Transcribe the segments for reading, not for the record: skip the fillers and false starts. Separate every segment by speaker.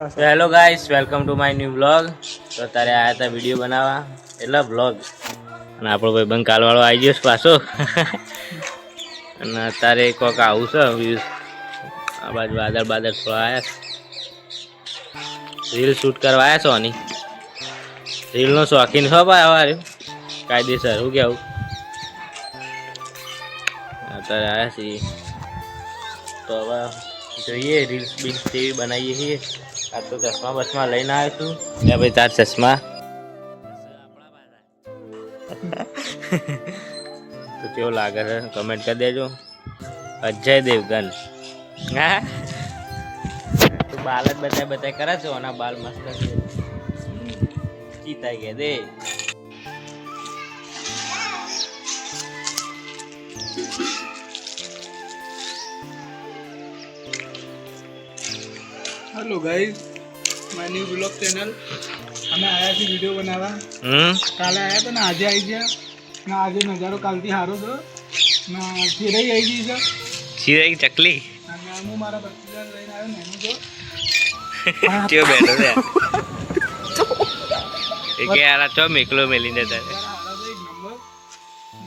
Speaker 1: Hello guys, welcome to my new vlog. તો અત્યારે આવ્યા હતા વિડીયો બનાવવા, એટલે વ્લોગ. અને આપણો ભાઈ બંધ કાલવાળો આવી ગયો છે પાછો. અને અત્યારે કોઈક આવું છે વ્યૂઝ, આ બાજુ વાદળ થોડા આવ્યા છે. રીલ શૂટ કરવા આવ્યા છો આની. રીલનો શોખીન છો ભાઈ અમારે કાયદેસર. શું કેવું? અત્યારે આવ્યા છીએ તો હવે જોઈએ રીલ્સ બીલ્સ કેવી બનાવીએ છીએ. આ તો ચશ્મા બસમાં લઈને આવ્યો છું. લે ભાઈ તાર ચશ્મા તો કેવો લાગે છે કમેન્ટ કરી દેજો. અજય દેવગન. હા તું બાલ જ બતાય કરે છો. આના બાલ મસ્ત ચીતા ગયા દે.
Speaker 2: Hello guys, my new blog channel. हमें आया थी वीडियो बनावा. काले आया था ना, આજે આવી ગયા ના. આજે નજારો કાલથી સારો છે ના. ચિરાઈ આવી ગઈ છે.
Speaker 1: ચિરાઈ ચકલી
Speaker 2: અને હું મારા ભત્રીજાને લઈને આવ્યો નેનો જો.
Speaker 1: કેવો બેઠો છે એ કે યાર ચો મેકલો મેલીને તારે.
Speaker 2: એક નંબર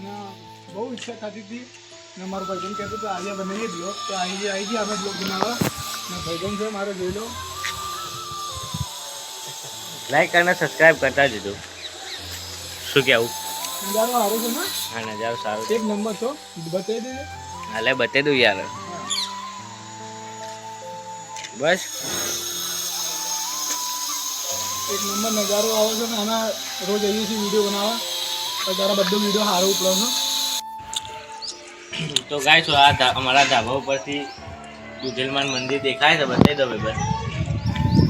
Speaker 2: ના. બહુ ઈચ્છા થતી હતી ને મારો ભાઈબંધ કહેતો તો આજે બનાવીએ બ્લોગ. તો આવી ગયા આપણે બ્લોગ બનાવવા. ને ભાઈબંધ છે મારો, જોઈ લો.
Speaker 1: લાઈક અને સબસ્ક્રાઇબ કરતા જજો. શું કેવું?
Speaker 2: નજારો સારો છે ને?
Speaker 1: હા નજારો સારો છે.
Speaker 2: એક નંબર છો. બતાવી દેજે.
Speaker 1: હાલે બતાવી દઉં યાર. બસ
Speaker 2: એક નંબર નજારો આવે છે ને. આના રોજ આવીએ છીએ વિડીયો બનાવવા. તારા બધો વિડીયો સારો ઉપડો છે.
Speaker 1: તો ગાઈસ આ અમારા ધાબા ઉપરથી દુધેલમાન મંદિર દેખાય છે. બતાવી દો ભાઈ.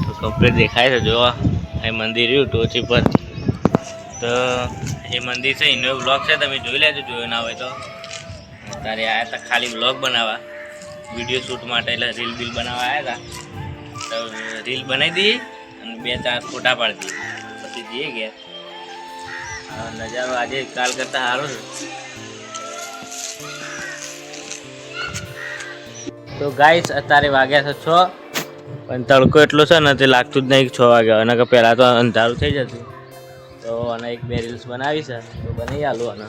Speaker 1: તો કમ્પ્લીટ દેખાય છે. જો એ મંદિર રહ્યું ટોચી પર. તો એ મંદિર છે, એનો બ્લોગ છે, તમે જોઈ લેજો જોયો ના હોય તો. ત્યારે આવ્યા હતા ખાલી બ્લોગ બનાવવા, વિડીયો શૂટ માટે. એટલે રીલ બીલ બનાવવા આવ્યા હતા. તો રીલ બનાવી દઈએ અને 2-4 ફોટા પાડી દઈએ, પછી જઈએ ગયા. નજારો આજે કાલ કરતાં સારો છે. તો ગાઈસ અત્યારે વાગ્યા છે 6, પણ તડકો એટલો છે ને તે લાગતું જ નહીં 6 વાગ્યા. અને કે પહેલાં તો અંધારું થઈ જતું. તો અને 1-2 રીલ્સ બનાવી છે તો બનાવી આલું. અને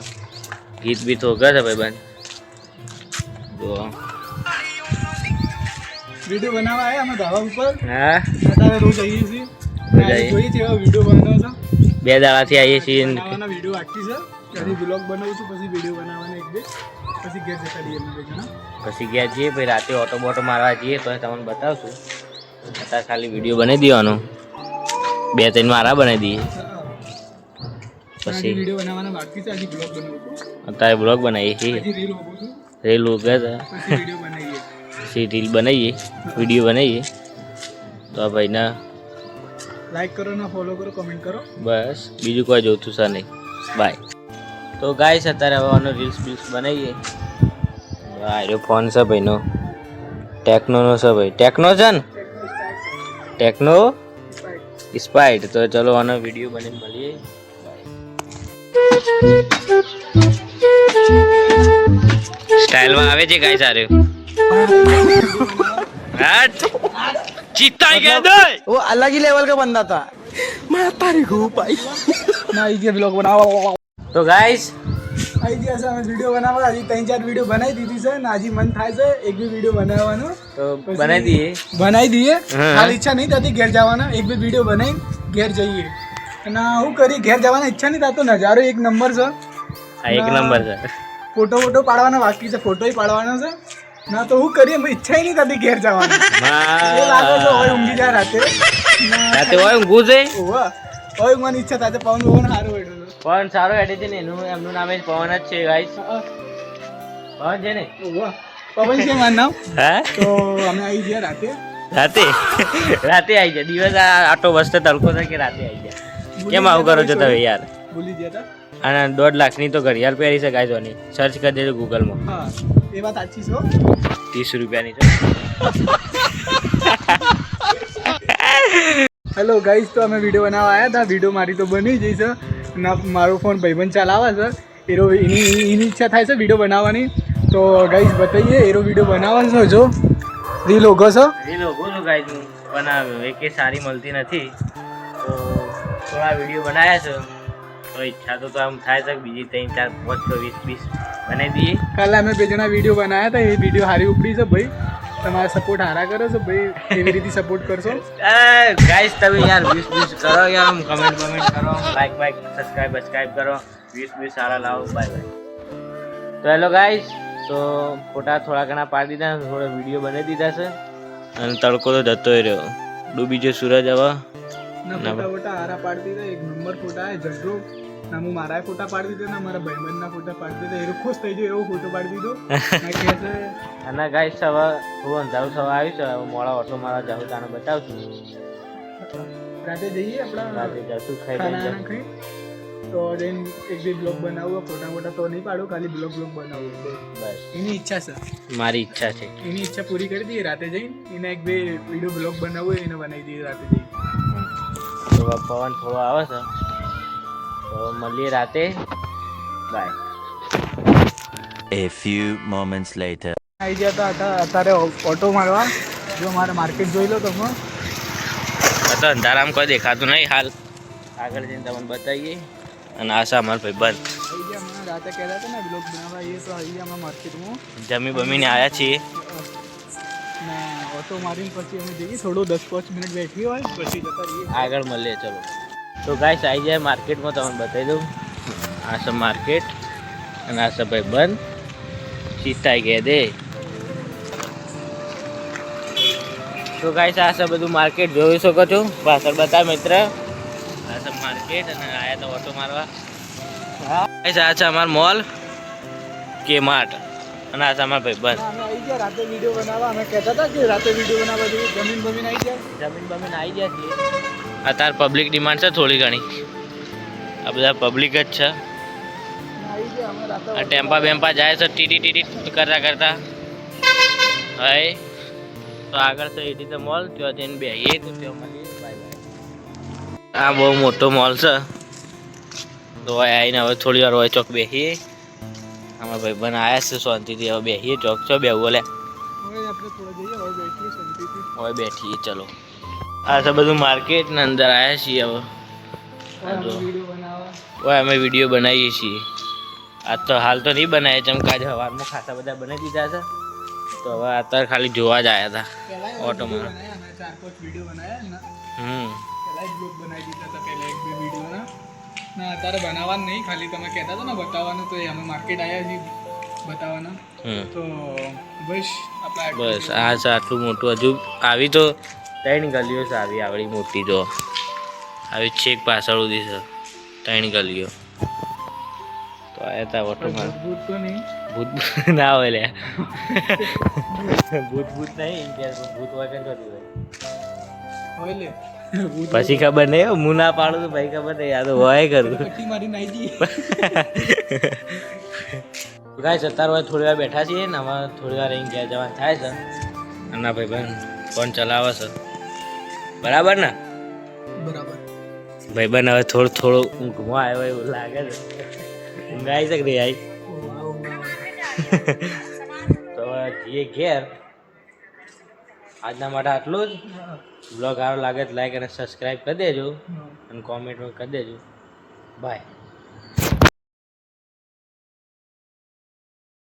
Speaker 1: ગીત બીત હોગા છે ભાઈ બંધ. જો
Speaker 2: વિડીયો બનાવવા આવ્યા અમે ધાબા ઉપર.
Speaker 1: હા
Speaker 2: અત્યારે રોજ આવીએ છીએ. જોઈએ છીએ વિડીયો બનાવો છો.
Speaker 1: 2 દાડાથી આવીએ છીએ.
Speaker 2: બનાવવાના વિડીયો બાકી છે. પછી બ્લોગ બનાવું છું, પછી વિડીયો બનાવવાના 1-2, પછી ઘેર જતા રહીએ અમે બે જણા.
Speaker 1: પછી ગયા જઈએ પછી રાતે ઓટો બોટો મારવા જઈએ તો તમને બતાવશું. અત્યારે ખાલી વિડીયો બનાવી દેવાનો. 2-3 મારા બનાવી દઈએ. પછી
Speaker 2: વિડીયો બનાવવાના બાકી છે. હજી બ્લોગ બનાવું છું.
Speaker 1: અત્યારે બ્લોગ બનાવીએ છીએ.
Speaker 2: હજી રીલ હોવું છું.
Speaker 1: રીલ ઉગે છે.
Speaker 2: પછી વિડીયો બનાવીએ.
Speaker 1: પછી રીલ બનાવીએ, વિડીયો બનાવીએ. તો આ ભાઈને
Speaker 2: લાઈક કરો ને ફોલો કરો, કમેન્ટ કરો.
Speaker 1: બસ બીજું કોઈ જોતું છે નહીં. બાય. તો ગાઈસ અત્યારે હવે રીલ્સ બીલ્સ બનાવીએ. આ ફોન છે ભાઈનો, ટેકનોનો છે ભાઈ. ટેકનો છે ને, ટેકનો સ્પાઇટ. તો ચલો આનો વિડીયો બનીને મળીએ. સ્ટાઇલમાં આવે છે ગાઈસ. સારું ચીતા ગયા દે.
Speaker 2: वो अलग ही लेवल का बंदा था. मैं तारी को भाई ना ये ब्लॉग बनावा.
Speaker 1: તો ગાઈસ
Speaker 2: आई ગયા છે અમે વિડિયો બનાવવા. હજી 3-4 વિડિયો બનાવી દીધી છે ને હજી મન થાય છે એક બી વિડિયો બનાવવાનો.
Speaker 1: તો બનાવી દઈએ.
Speaker 2: હાલ ઈચ્છા નહીં થતી ઘેર જવાના. એક બી વિડિયો બનાવી ઘેર જઈએ. અને હું કરી ઘેર જવાના ઈચ્છા નહીં થતો. નજારો એક નંબર છે.
Speaker 1: આ એક નંબર છે.
Speaker 2: ફોટો પાડવાના બાકી છે. ફોટો પાડવાનો છે ના. તો હું કરીએ ઈચ્છા નહીં થતી ઘેર જવાની. એ લાગે છે હોય ઊંઘી જાય રાતે.
Speaker 1: રાતે હોય ઊંઘું છે.
Speaker 2: હોય મને ઈચ્છા થાય. પવન બહુ સારો બેઠો છે.
Speaker 1: પવન સારો હેડે છે ને. એમનું નામ જ પવન જ છે ગાઈસ. પવન છે ને.
Speaker 2: પવન છે મારું નામ.
Speaker 1: હા
Speaker 2: તો અમે આવી ગયા રાતે.
Speaker 1: રાતે આવી જાય. દિવસ આટો વસ્તે તડકો છે કે રાતે આવી જાય. કેમ આવું કરો છો તમે યાર?
Speaker 2: ભૂલી ગયા હતા.
Speaker 1: અને 1.5 લાખની તો ઘડિયાળ પહેરી છે ગાઈસ. ઓની સર્ચ કરી દેજો ગૂગલમાં.
Speaker 2: હા એ વાત સાચી છે.
Speaker 1: 30 રૂપિયાની છે.
Speaker 2: હેલો ગાઈસ, તો અમે વિડીયો બનાવવા આવ્યા હતા. વિડીયો મારી તો બની જઈ છે. ના મારો ફોન ભાઈબંધ ચલાવે છે. એની ઈચ્છા થાય છે વિડીયો બનાવવાની. તો ગાઈસ બતાવીએ એરો વિડીયો બનાવવાનો છો. જો રીલ હોગો છો.
Speaker 1: રીલ હોગો છો ગાઈસ. પણ એકે સારી મળતી નથી, તો થોડા વિડીયો બનાવ્યા છે. તો ઈચ્છા તો આમ થાય છે કે બીજી 3, 4, 5, 6, 20 બનાવી દઈએ.
Speaker 2: કાલે અમે 2 જણા વિડીયો બનાવ્યા હતા, એ વિડીયો હારી ઉપડી છે ભાઈ. તમારા સપોર્ટ હારા કરો છો ભાઈ, એવી રીતે સપોર્ટ કરશો.
Speaker 1: ગાઈસ તમે યાર 20 કરો યાર, કમેન્ટ કરો, લાઈક સબસ્ક્રાઇબ કરો, 20 સારા લાવો. બાય. તો હેલો ગાઈસ, તો ફોટા થોડા ઘણા પાડી દીધા, થોડા વિડીયો બનાવી દીધા છે, અને તડકો તો જતો રહ્યો, ડૂબી જો સૂરજ હવે.
Speaker 2: ફોટા હારા પાડી દીધા, 1 નંબર ફોટા જડરો. ના હું મારા ફોટા પાડી દીધો, ના મારા ભાઈબંધના ફોટા પાડી દીધો. એ ખુશ થઈ ગયો એવો ફોટો પાડી દીધો.
Speaker 1: અને ગાઈસ હવે થોડું અંધારું થવા આવ્યું છે, હવે મોડા ઓટો મારા જાઉં તાને બતાવશું.
Speaker 2: રાતે જઈએ આપણે,
Speaker 1: રાતે જશું ખાઈ
Speaker 2: તો જઈને 1-2 બ્લોગ બનાવવો. ફોટા તો નહીં પાડું, ખાલી બ્લોગ બનાવવું બસ. એની ઈચ્છા છે,
Speaker 1: મારી ઈચ્છા છે,
Speaker 2: એની ઈચ્છા પૂરી કરી દઈએ. રાતે જઈને એને 1-2 વિડીયો બ્લોગ બનાવવો, એને બનાવી દઈએ રાતે જઈને.
Speaker 1: તો પવન થોડો આવે છે, તો મળીએ રાતે. By.
Speaker 3: A few moments later.
Speaker 2: આવી ગયા હતા અત્યારે ઓટો મારવા. જો મારે માર્કેટ જોઈ લો તમે.
Speaker 1: તો અંધારામાં કોઈ દેખાતું નહીં હાલ, આગળ જઈને તમને બતાવીએ. અને આ છે અમારા ભાઈબંધ.
Speaker 2: આવી ગયા મને રાતે કહેતા હતા ને બ્લોગ બનાવવા, એ તો આવી ગયા અમારા માર્કેટમાં.
Speaker 1: જમી બમીને આવ્યા છીએ
Speaker 2: ને ઓટો મારીને પછી અમે જઈએ, થોડું 10-5 મિનિટ બેઠી હોય પછી જતા રહીએ.
Speaker 1: આગળ મળીએ. ચલો તો ગાઈસ આવી જાય માર્કેટમાં, તમને બતાવી દઉં. આ છે માર્કેટ, અને આ છે ભાઈબંધ સીતાઈ ગયા દે. તો ગાઈસ આ છે બધું માર્કેટ, જોઈ શકો છો. પાછળ બતાવ મિત્ર, આ છે માર્કેટ, અને આયા તો ઓટો મારવા. ગાઈસ આ છે અમારો મોલ કે માર્ટ, અને આ છે અમારા ભાઈબંધ.
Speaker 2: અમે આવી ગયા રાતે વિડીયો બનાવવા. અમે કહેતા હતા કે રાતે વિડીયો બનાવવા જઈએ. જમીન બમીન આવી
Speaker 1: આવી ગયા છીએ. અત્યારે પબ્લિક ડિમાન્ડ છે થોડી ઘણી, આ બધા પબ્લિક જ છે.
Speaker 2: આવી ગયા અમે રાતે.
Speaker 1: આ ટેમ્પા જાય છે ટીટી કરતા. હવે તો આગળ છે એટી તો મોલ, ત્યાં જઈને બેસીએ તો ત્યાં મળીએ. બાય. આ બહુ મોટો મોલ છે, તો આવીને હવે થોડી વાર હોય ચોક બેસીએ. આમાં ભાઈબંધ આવ્યા છે શાંતિથી, હવે બેસીએ ચોક. છો બેવું બોલે
Speaker 2: હવે આપણે થોડા જઈએ, હવે બેઠીએ શાંતિથી.
Speaker 1: હવે બેઠીએ. ચલો આ છે બધું માર્કેટ ને અંદર આવ્યા છીએ. હવે
Speaker 2: વિડીયો બનાવવા
Speaker 1: અમે વિડીયો બનાવીએ છીએ. આજ તો હાલ તો નહીં બનાવીએ, જેમ કે આજે સવારમાં ખાસા બધા બનાવી દીધા છે, તો હવે અત્યારે ખાલી જોવા જ આવ્યા હતા ઓટોમાં.
Speaker 2: 4-5 વિડીયો બનાવ્યા ને.
Speaker 1: હમ
Speaker 2: પહેલા જ બ્લોગ બનાવી દીધા હતા, પહેલા 1-2 વિડીયોના. ના અત્યારે બનાવવાનું નહીં, ખાલી તમે કહેતા હતા ને બતાવવાનું, તો અમે માર્કેટ આવ્યા છીએ બતાવવાના. તો બસ
Speaker 1: આ છે આટલું મોટું. હજુ આવી તો 3 ગલીઓ છે, આવડી મોટી. તો આવી છેક પાછળ સુધી છે 3 ગલીઓ. તો આવ્યા હતા ઓટોમાં.
Speaker 2: ભૂત તો નહીં,
Speaker 1: ભૂત ના હોય લે, ભૂત નહીં, ભૂત હોય કે નથી
Speaker 2: હોય લે.
Speaker 1: પછી ખબર નહીં, હું ના પાડું તો ભાઈ ખબર નહીં, આ તો હોય કરું. ગાઈસ અત્યારે હવે થોડી વાર બેઠા છીએ ને, હવે થોડી વાર અહીં ઘેર જવાનું થાય છે. અને ભાઈબંધ ફોન ચલાવે છે, બરાબર ને?
Speaker 2: બરાબર.
Speaker 1: ભાઈબંધ હવે થોડો ઊંઘમાં આવ્યો એવું લાગે છે. ઊંઘ આવી શકે નહીં આવી. તો જઈએ ઘેર. આજના માટે આટલું જ. બ્લોગ સારો લાગે તો લાઈક અને સબસ્ક્રાઈબ કરી દેજો, અને કોમેન્ટમાં કરી દેજો. બાય.